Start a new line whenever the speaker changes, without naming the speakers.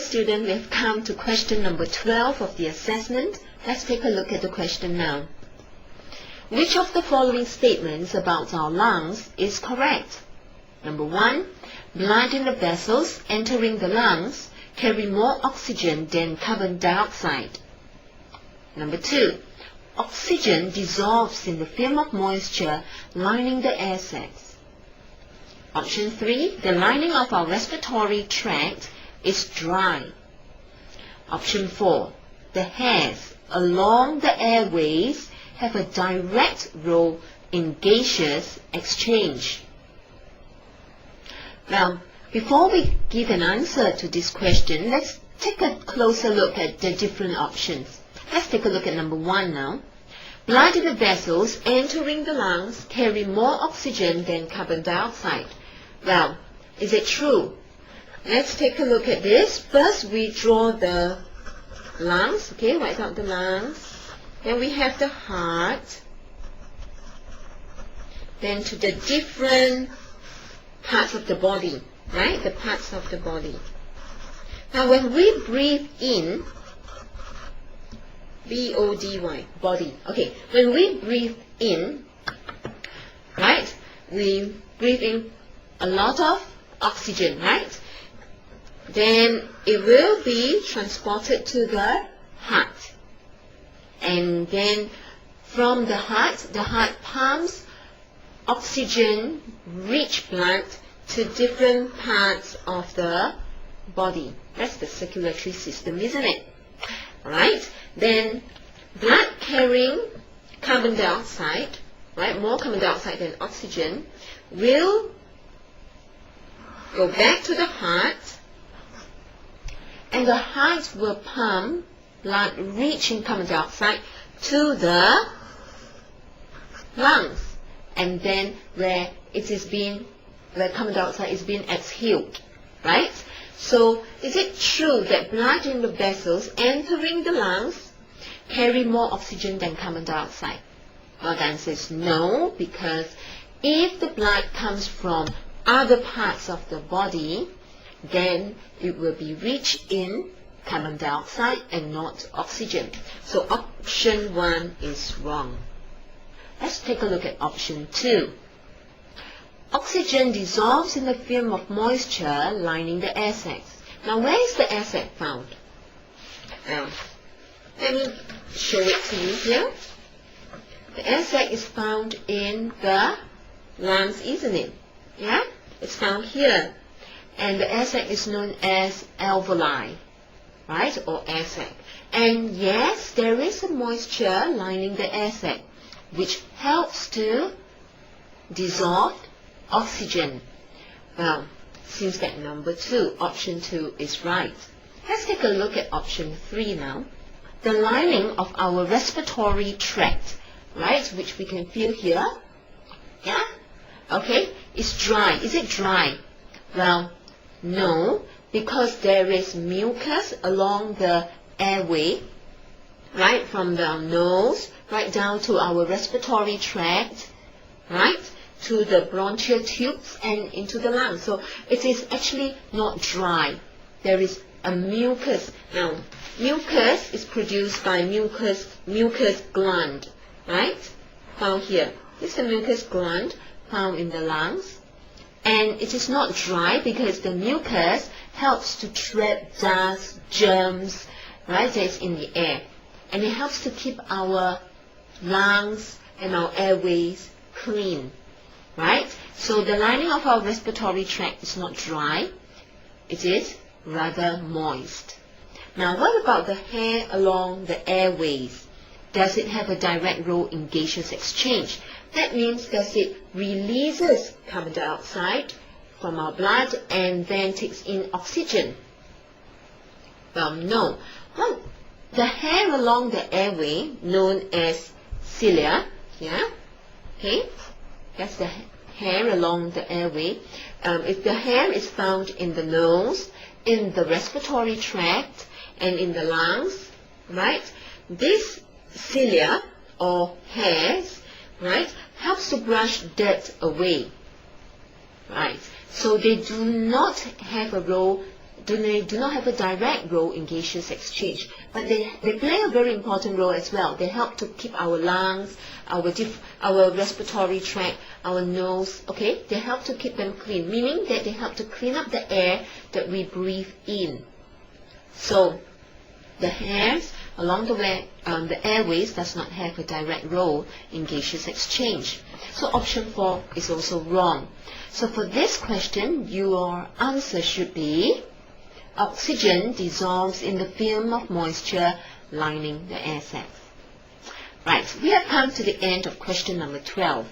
student, we have come to question number 12 of the assessment. Let's take a look at the question now. Which of the following statements about our lungs is correct? Number 1, blood in the vessels entering the lungs carry more oxygen than carbon dioxide. Number 2, oxygen dissolves in the film of moisture lining the air sacs. Option 3, the lining of our respiratory tract is dry. Option 4, the hairs along the airways have a direct role in gaseous exchange. Now, before we give an answer to this question, let's take a closer look at the different options. Let's take a look at number 1 now. Blood in the vessels entering the lungs carry more oxygen than carbon dioxide. Well, is it true? Let's take a look at this. First, we draw the lungs. Okay, write out the lungs. Then we have the heart. Then to the different parts of the body, right? The parts of the body. Now, when we breathe in, B-O-D-Y, body. Okay, when we breathe in, right, we breathe in a lot of oxygen, right? Then it will be transported to the heart. And then from the heart pumps oxygen-rich blood to different parts of the body. That's the circulatory system, isn't it? Alright? Then blood carrying carbon dioxide, right, more carbon dioxide than oxygen, will go back to the heart, and the heart will pump blood rich in carbon dioxide to the lungs, and then where carbon dioxide is being exhaled, right? So, is it true that blood in the vessels entering the lungs carry more oxygen than carbon dioxide? Well, the answer is no, because if the blood comes from other parts of the body, then it will be rich in carbon dioxide and not oxygen. So option 1 is wrong. Let's take a look at option 2. Oxygen dissolves in the film of moisture lining the air sacs. Now, where is the air sac found? Now, let me show it to you here. The air sac is found in the lungs, isn't it? Yeah? It's found here. And the air sac is known as alveoli, right? Or air sac. And yes, there is a moisture lining the air sac, which helps to dissolve oxygen. Well, seems that number 2, option 2 is right. Let's take a look at option 3 now. The lining of our respiratory tract, right, which we can feel here, yeah? Okay, is dry. Is it dry? Well, no, because there is mucus along the airway, right, from the nose right down to our respiratory tract, right, to the bronchial tubes and into the lungs. So it is actually not dry. There is a mucus. Now, mucus is produced by mucus gland, right, found here. This is the mucus gland found in the lungs. And it is not dry because the mucus helps to trap dust, germs, right, that is in the air. And it helps to keep our lungs and our airways clean, right? So the lining of our respiratory tract is not dry. It is rather moist. Now, what about the hair along the airways? Does it have a direct role in gaseous exchange? That means that it releases carbon dioxide from our blood and then takes in oxygen. Well, no. Well, the hair along the airway, known as cilia, yeah, okay, that's the hair along the airway. If the hair is found in the nose, in the respiratory tract, and in the lungs, right, this cilia or hairs, right, helps to brush dirt away, right? So they do not have a role they do not have a direct role in gaseous exchange, but they play a very important role as well. They help to keep our lungs, our respiratory tract, our nose, okay? They help to keep them clean, meaning that they help to clean up the air that we breathe in. So the hairs along the way, the airways does not have a direct role in gaseous exchange. So option 4 is also wrong. So for this question, your answer should be oxygen dissolves in the film of moisture lining the air sacs. Right, we have come to the end of question number 12.